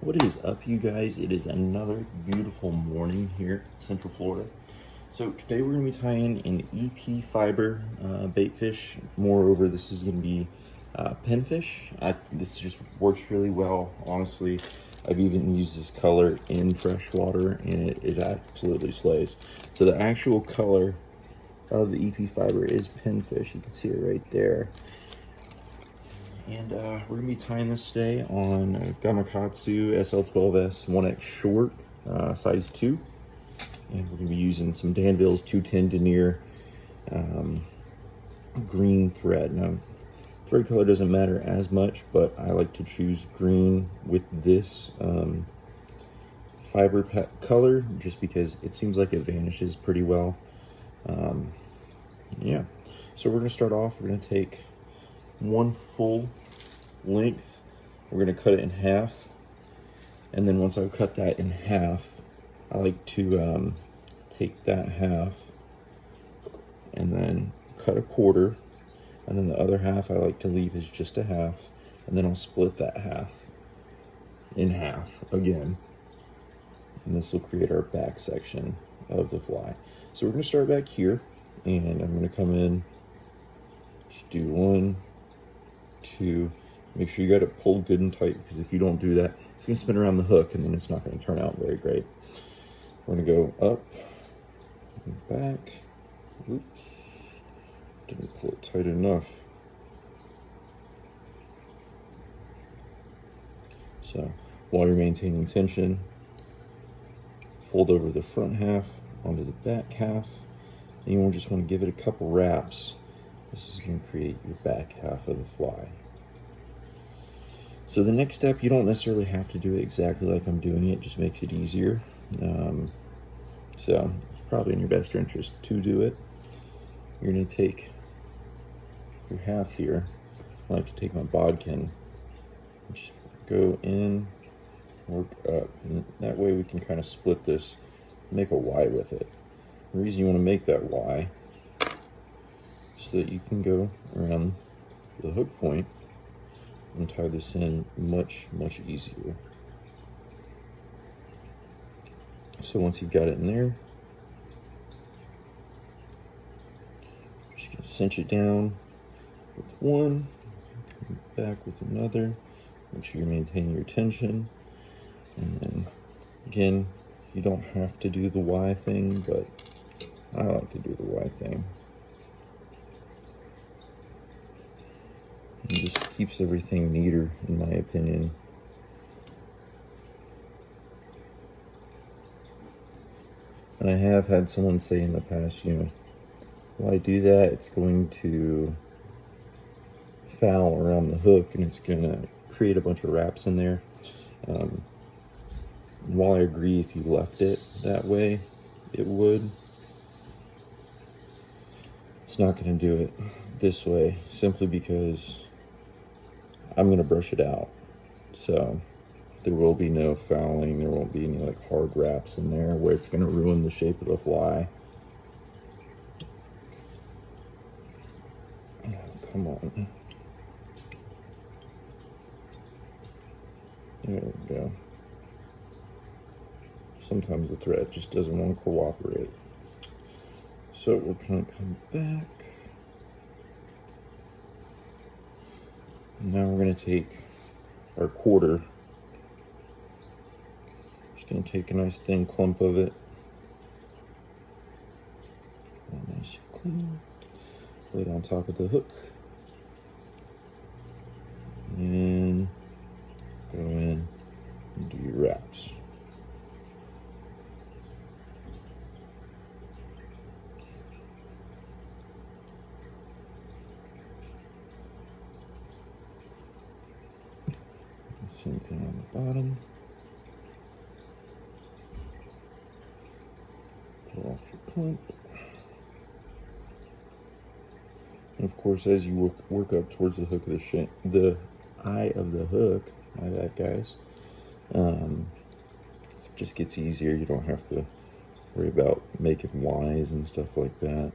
What is up, you guys? It is another beautiful morning here in Central Florida. So today we're going to be tying an EP fiber bait fish. Moreover, this is going to be pinfish. This just works really well, honestly. I've even used this color in freshwater, and it absolutely slays. So the actual color of the EP fiber is pinfish. You can see it right there. And we're going to be tying this today on Gamakatsu SL12S 1X short, size 2. And we're going to be using some Danville's 210 denier green thread. Now, thread color doesn't matter as much, but I like to choose green with this fiber color just because it seems like it vanishes pretty well. Yeah, so we're going to start off. We're going to take one full length, we're going to cut it in half, and then once I've cut that in half, I like to take that half and then cut a quarter, and then the other half I like to leave as just a half, and then I'll split that half in half again, and this will create our back section of the fly. So we're going to start back here, and I'm going to come in, just do 1, 2. Make sure you got it pulled good and tight, because if you don't do that, it's going to spin around the hook and then it's not going to turn out very great. We're going to go up and back. Oops, didn't pull it tight enough. So while you're maintaining tension, fold over the front half onto the back half, and you won't just want to give it a couple wraps. This is going to create your back half of the fly. So the next step, you don't necessarily have to do it exactly like I'm doing it, just makes it easier. So it's probably in your best interest to do it. You're going to take your half here. I like to take my bodkin, just go in, work up, and that way we can kind of split this, make a Y with it. The reason you want to make that Y is so that you can go around the hook point and tie this in much easier. So once you've got it in there, just gonna cinch it down with one, come back with another, make sure you maintain your tension, and then again, you don't have to do the Y thing, but I like to do the Y thing. It just keeps everything neater, in my opinion. And I have had someone say in the past, why do that? It's going to foul around the hook and it's going to create a bunch of wraps in there. While I agree, if you left it that way, it would. It's not going to do it this way, simply because I'm going to brush it out. So there will be no fouling, there won't be any like hard wraps in there where it's going to ruin the shape of the fly. Oh, come on. There we go. Sometimes the thread just doesn't want to cooperate. So we're going to come back. Now we're going to take our quarter. Just going to take a nice thin clump of it. Nice and clean. Lay it on top of the hook. And go in and do your wraps. Same thing on the bottom. Pull off your clump. And of course, as you work up towards the hook of the eye of the hook, my bad guys, it just gets easier. You don't have to worry about making Ys and stuff like that.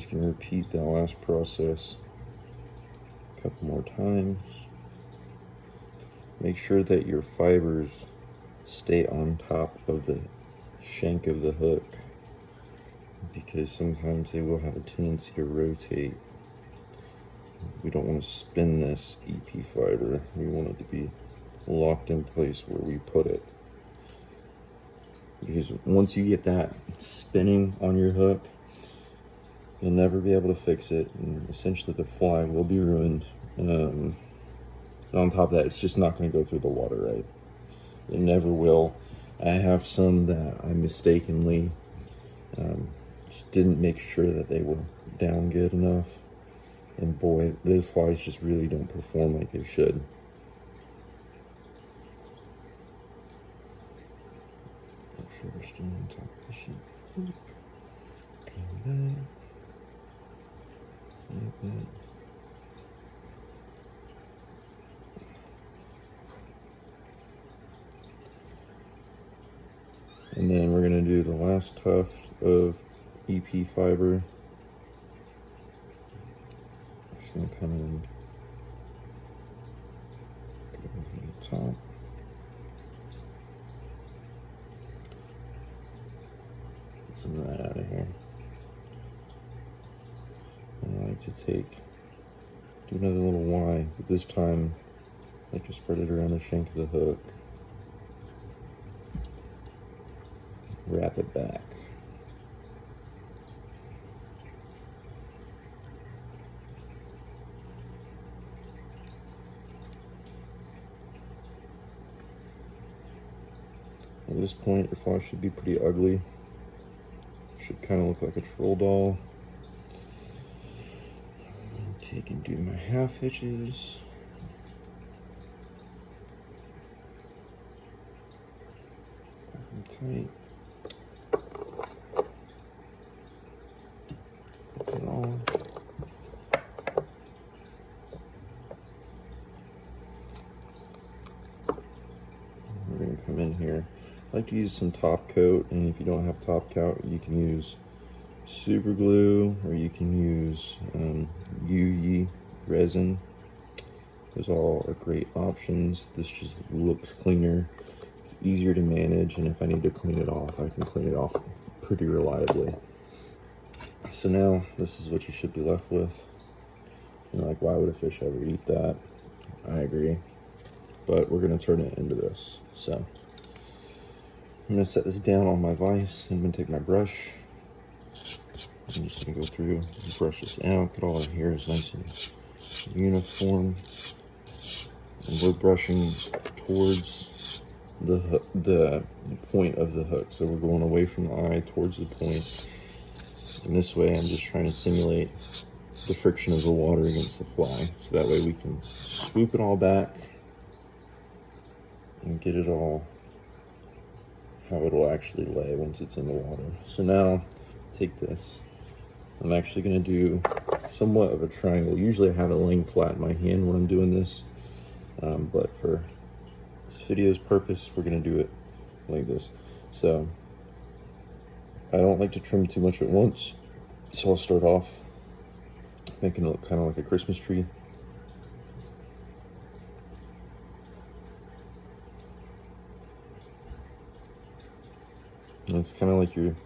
just going to repeat that last process a couple more times. Make sure that your fibers stay on top of the shank of the hook, because sometimes they will have a tendency to rotate. We don't want to spin this EP fiber. We want it to be locked in place where we put it. Because once you get that spinning on your hook, you'll never be able to fix it, and essentially the fly will be ruined. And on top of that, it's just not going to go through the water right. It never will. I have some that I mistakenly just didn't make sure that they were down good enough. And boy, those flies just really don't perform like they should. Make sure we're still on top of the sheet. Come back. Like that. And then we're going to do the last tuft of EP fiber. Just going to come in, go over the top. Get some of that out of here. And I like to do another little Y, but this time I like to spread it around the shank of the hook. Wrap it back. At this point, your fly should be pretty ugly. Should kind of look like a troll doll. Take and do my half hitches. Tight. Put it on. We're going to come in here. I like to use some top coat, and if you don't have top coat, you can use super glue, or you can use UV resin. Those all are great options. This just looks cleaner. It's easier to manage, and if I need to clean it off, I can clean it off pretty reliably. So now this is what you should be left with. You're like, why would a fish ever eat that? I agree, but we're gonna turn it into this. So I'm gonna set this down on my vise, and I'm gonna take my brush. I'm just gonna go through and brush this out, get all our hairs nice and uniform. And we're brushing towards the point of the hook. So we're going away from the eye towards the point. And this way I'm just trying to simulate the friction of the water against the fly. So that way we can swoop it all back and get it all how it'll actually lay once it's in the water. So now take this. I'm actually gonna do somewhat of a triangle. Usually I have it laying flat in my hand when I'm doing this. But for this video's purpose, we're gonna do it like this. So I don't like to trim too much at once. So I'll start off making it look kind of like a Christmas tree. And it's kind of like you're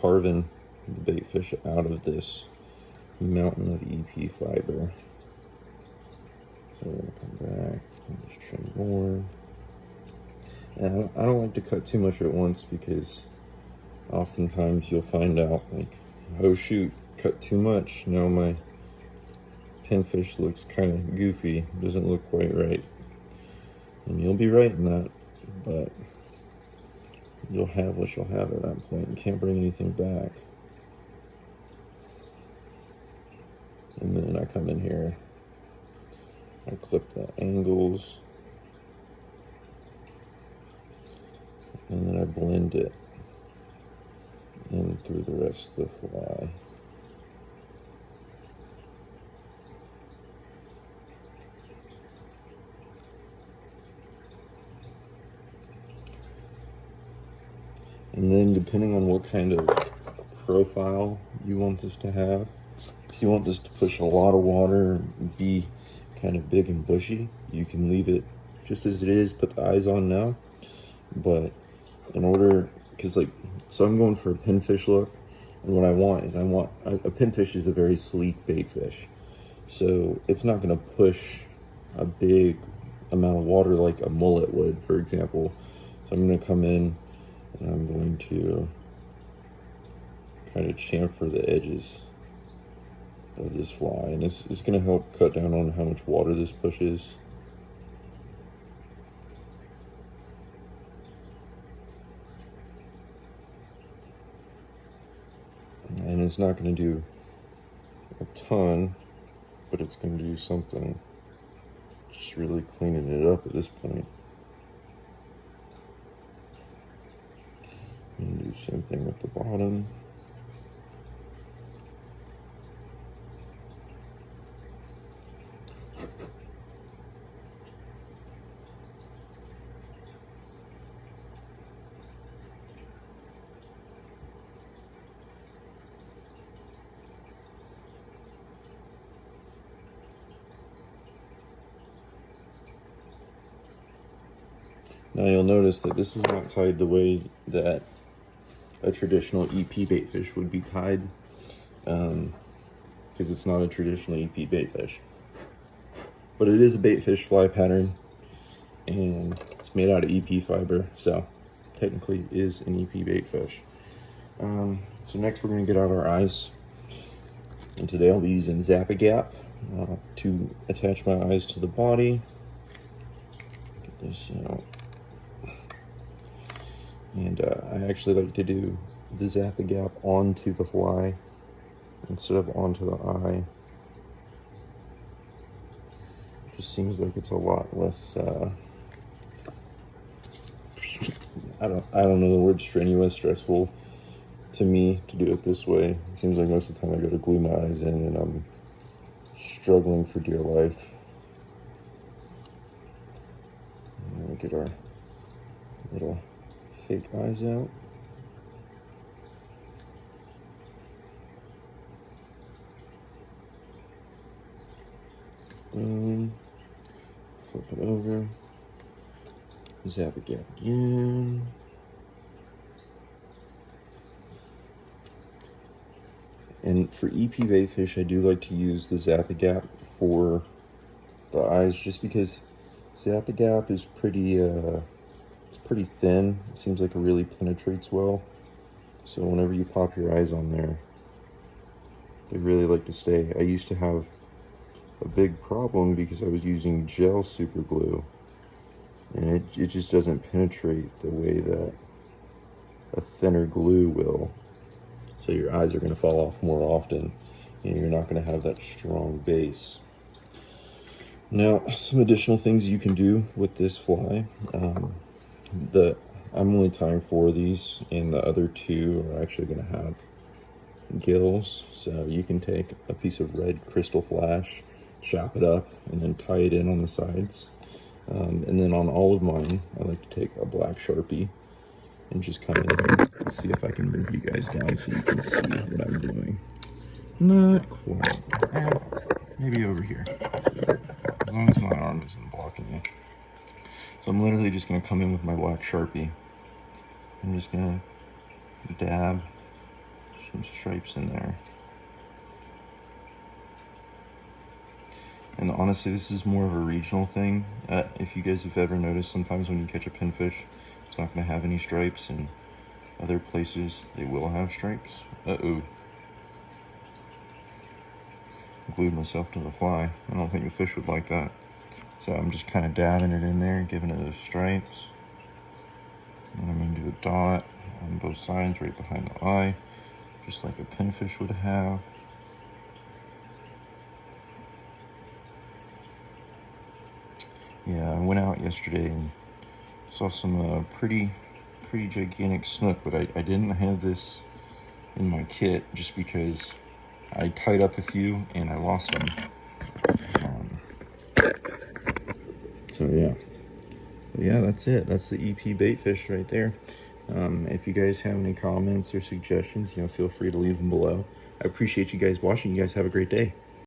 carving the bait fish out of this mountain of EP fiber. So we're gonna come back and just trim more. And I don't like to cut too much at once, because oftentimes you'll find out, like, oh shoot, cut too much. Now my pinfish looks kind of goofy, doesn't look quite right. And you'll be right in that, but you'll have what you'll have at that point. You can't bring anything back. And then I come in here, I clip the angles, and then I blend it in through the rest of the fly. And then depending on what kind of profile you want this to have. If you want this to push a lot of water and be kind of big and bushy, you can leave it just as it is, put the eyes on now. But in order, because like, so I'm going for a pinfish look, and what I want is a pinfish is a very sleek bait fish. So it's not gonna push a big amount of water like a mullet would, for example. So I'm gonna come in and I'm going to kind of chamfer the edges of this fly, and it's gonna help cut down on how much water this pushes. And it's not gonna do a ton, but it's gonna do something. Just really cleaning it up at this point. And do the same thing with the bottom. Now you'll notice that this is not tied the way that a traditional EP baitfish would be tied, because it's not a traditional EP baitfish. But it is a baitfish fly pattern, and it's made out of EP fiber, so technically is an EP baitfish. So next we're going to get out our eyes, and today I'll be using Zap-A-Gap to attach my eyes to the body. Get this out. And I actually like to do the Zap-A-Gap onto the fly instead of onto the eye. It just seems like it's a lot less, I don't know the word strenuous, stressful to me to do it this way. It seems like most of the time I go to glue my eyes in and I'm struggling for dear life. And we'll get our little fake eyes out. Boom. Flip it over. Zap-A-Gap again. And for EP baitfish, I do like to use the Zap-A-Gap for the eyes, just because Zap-A-Gap is pretty thin. It seems like it really penetrates well. So whenever you pop your eyes on there, they really like to stay. I used to have a big problem because I was using gel super glue, and it just doesn't penetrate the way that a thinner glue will. So your eyes are going to fall off more often, and you're not going to have that strong base. Now, some additional things you can do with this fly. I'm only tying 4 of these, and the other 2 are actually going to have gills. So you can take a piece of red crystal flash, chop it up, and then tie it in on the sides. And then on all of mine, I like to take a black Sharpie and just come in here. Let's see if I can move you guys down so you can see what I'm doing. Not quite. Maybe over here. As long as my arm isn't blocking you. So I'm literally just going to come in with my black Sharpie. I'm just going to dab some stripes in there. And honestly, this is more of a regional thing. If you guys have ever noticed, sometimes when you catch a pinfish, it's not going to have any stripes, and other places they will have stripes. Uh-oh. Glued myself to the fly. I don't think the fish would like that. So I'm just kind of dabbing it in there, giving it those stripes. And I'm going to do a dot on both sides, right behind the eye, just like a pinfish would have. Yeah, I went out yesterday and saw some pretty gigantic snook, but I didn't have this in my kit just because I tied up a few and I lost them. So yeah. But yeah, that's it. That's the EP baitfish right there. If you guys have any comments or suggestions, feel free to leave them below. I appreciate you guys watching. You guys have a great day.